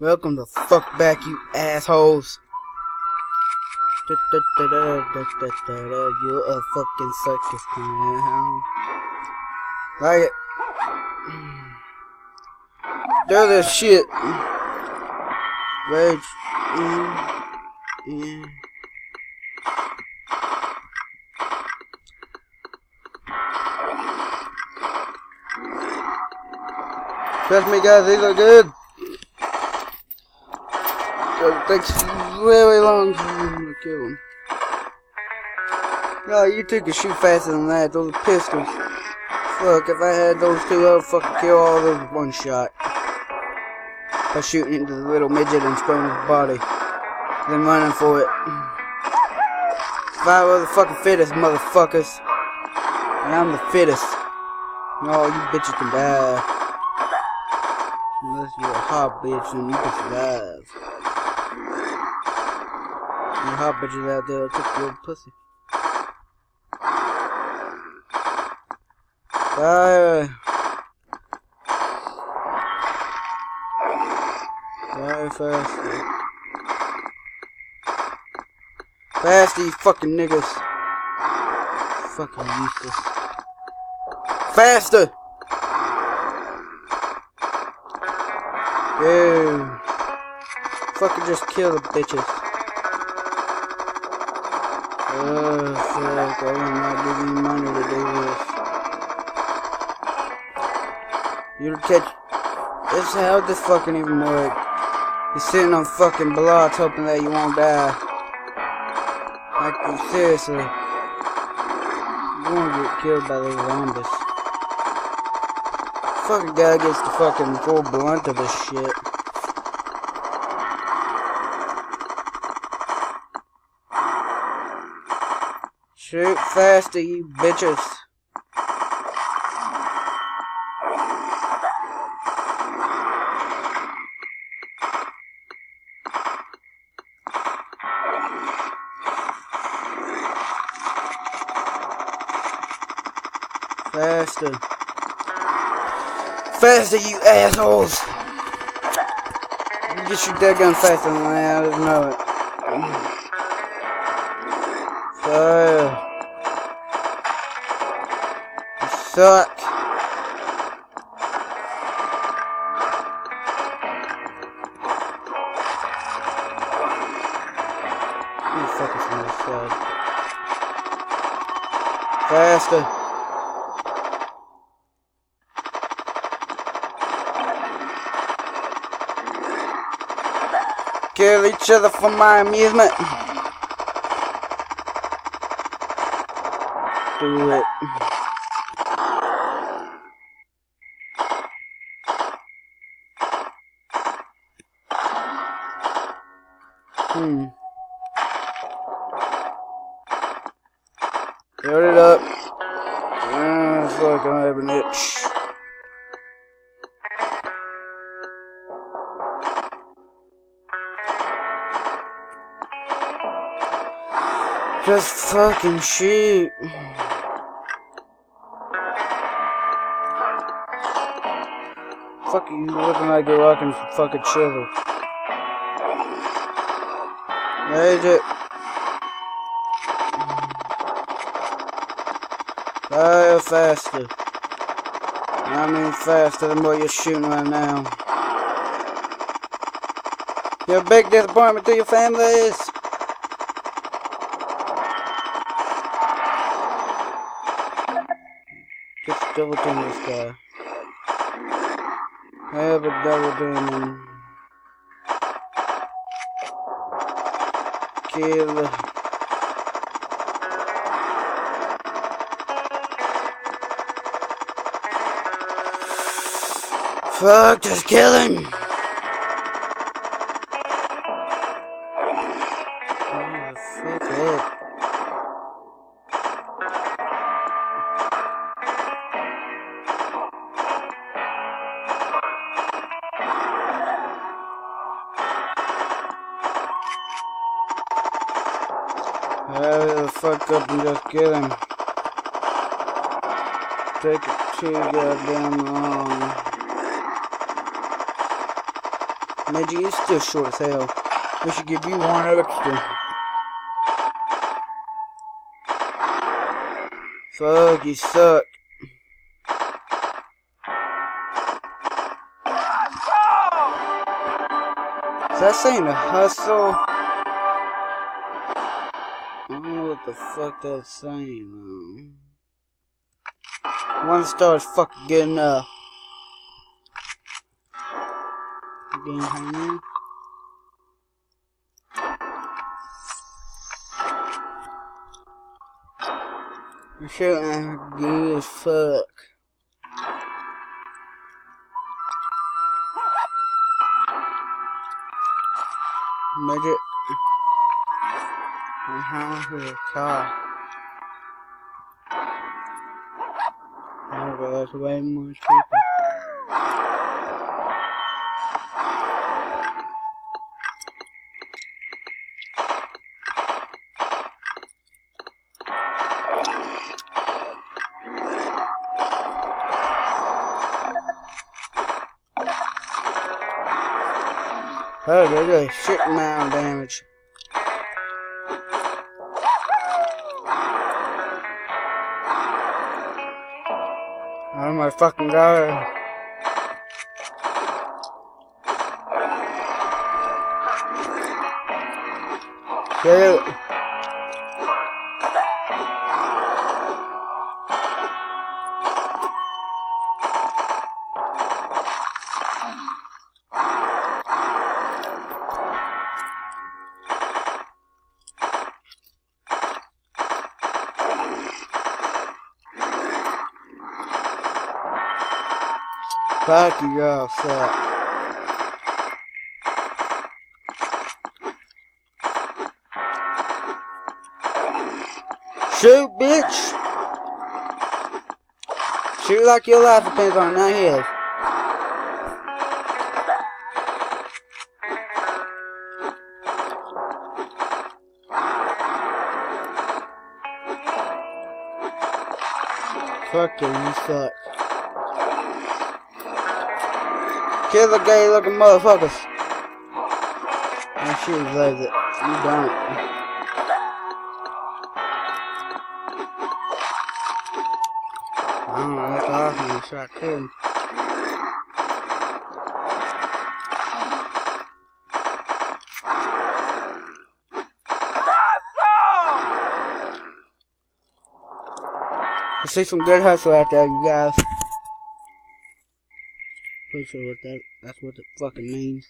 Welcome the fuck back, you assholes. You're a fucking circus clown. Like it. Do this shit. Rage. Yeah. Trust me, guys, these are good. It takes really long to kill them. No, you two can shoot faster than that. Those are pistols. Fuck, if I had those two, I would fucking kill all of those with one shot. By shooting into the little midget and spraying his body. Then running for it. Survival of the fucking fittest, motherfuckers. And I'm the fittest. No, you bitches can die. Unless you're a hot bitch and you can survive. You hot bitches out there took your pussy. Die. Die faster. Faster, you fucking niggas. Fucking useless. Faster! Dude. Fucking just kill the bitches. Oh, fuck. I will not give you money to do this. You'll catch. This is how this fucking even work. You're sitting on fucking blocks hoping that you won't die. Like, seriously. You won't get killed by those zombies. Fucking guy gets the fucking full blunt of this shit. Shoot faster, you bitches. Faster. Faster, you assholes! You get your dead gun faster than that, I just know it. Fire. You suck. You fucking from this side. Faster. Kill each other for my amusement. Do it. Load it up. Fuck, I have an itch. Just fucking shoot. Fuck you, looking like you're rocking some fucking chisel. Rage it. Fire faster. I mean faster than what you're shooting right now. You're a big disappointment to your families. Just double team this guy. Have a double team. Kill. Fuck, just kill him. Fuck it. Hurry the fuck up and just kill him. Take it too goddamn long. Midget, you're still short as hell. We should give you one extra. Fuck, you suck. Is that saying a hustle? I don't know what the fuck that's saying, though. 1 star is fucking good enough. Game hanging. You're shooting good as fuck. Midget. With a car. Oh, but that's way more people. Oh, they did a shit amount of damage. Oh my fucking god. Shoot. Fuck you, y'all suck. Shoot, bitch! Shoot like your life depends on it, not his. Fuck you, you suck. Kill the gay looking motherfuckers. And she loves it. You don't. I don't know, that's awesome. I'm sure I could. I see some good hustle out there, you guys. Pretty sure what that's what it fucking means.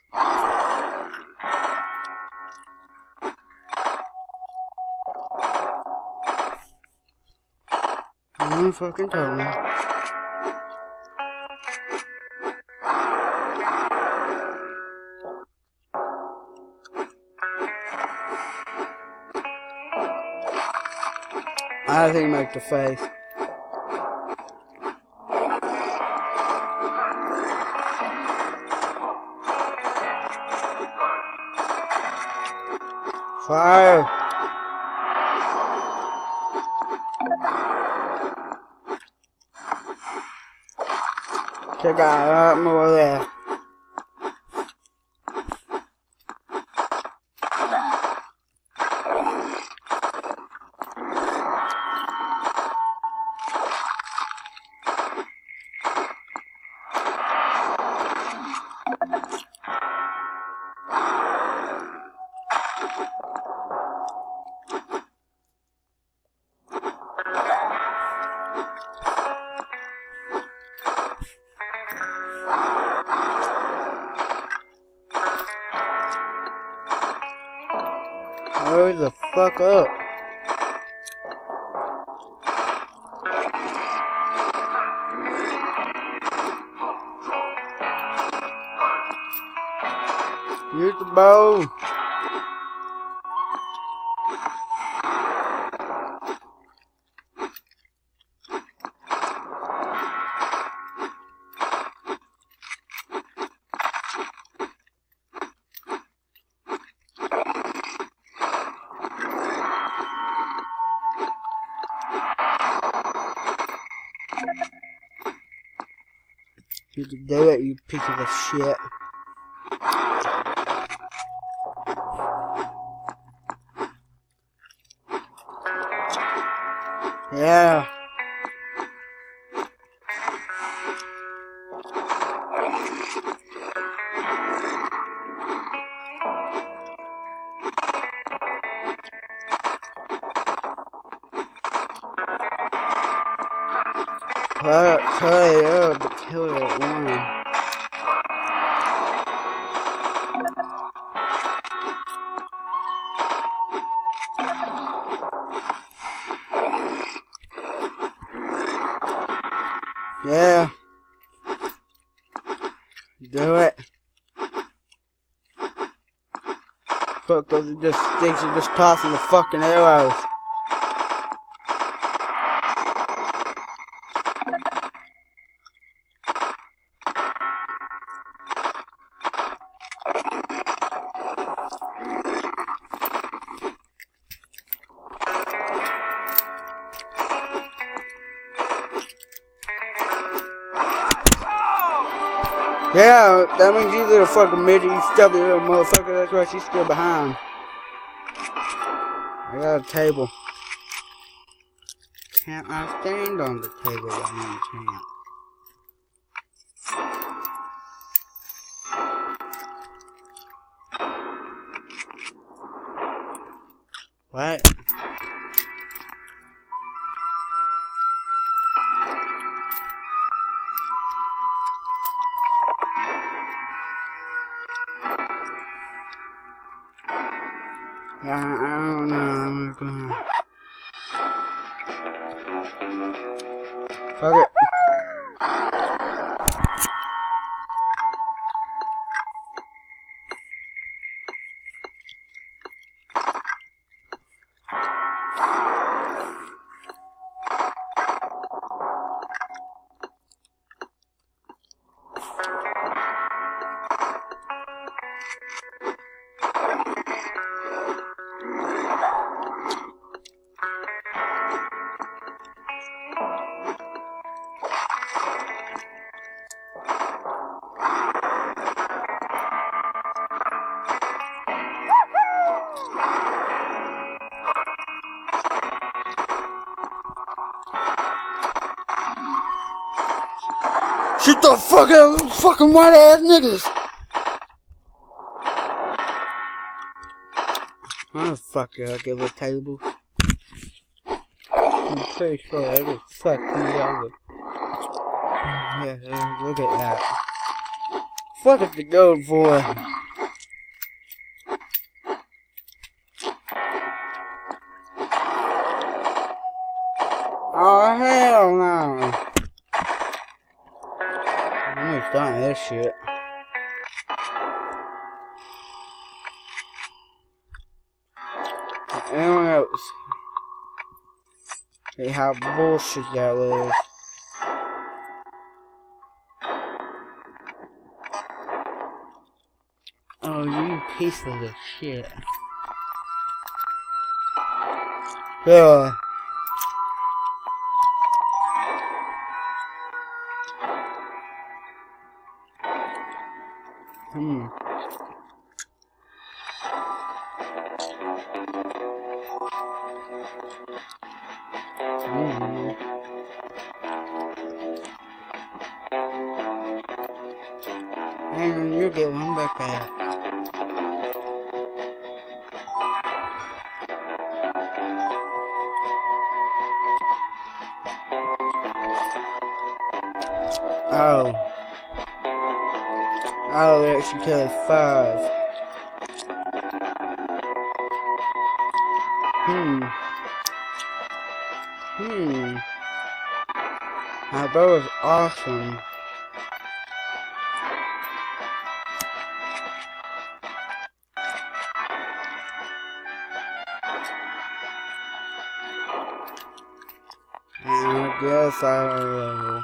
No fucking told me. I think make the face. Fire! Check out a lot more there. Hurry the fuck up. Use the bow. You can do it, you piece of shit. Yeah. Hurry up, but kill that one. Yeah. Do it. Fuck, those are just sticks are just tossing the fucking arrows. Yeah, that means you little fucking midget, you stubby little motherfucker. That's why she's still behind. I got a table. Can't I stand on the table by any chance? What? I don't know. I'm gonna... Fuck it. Shut the fuck up, fucking white ass niggas! Motherfucker, I'll give a table. I'm pretty sure every fucking other. Yeah, look at that. Fuck is the gold for? Oh hell no! I'm just done this shit. Anyone else? Hey, how bullshit that is. Oh, you piece of shit. Yeah. And you get one back there. Oh. Oh, it actually killed 5. That was awesome. And I guess I will.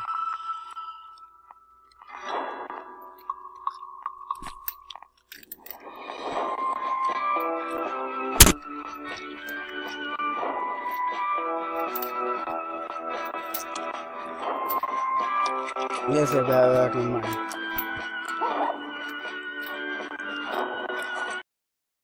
Yes, I got a lot of money.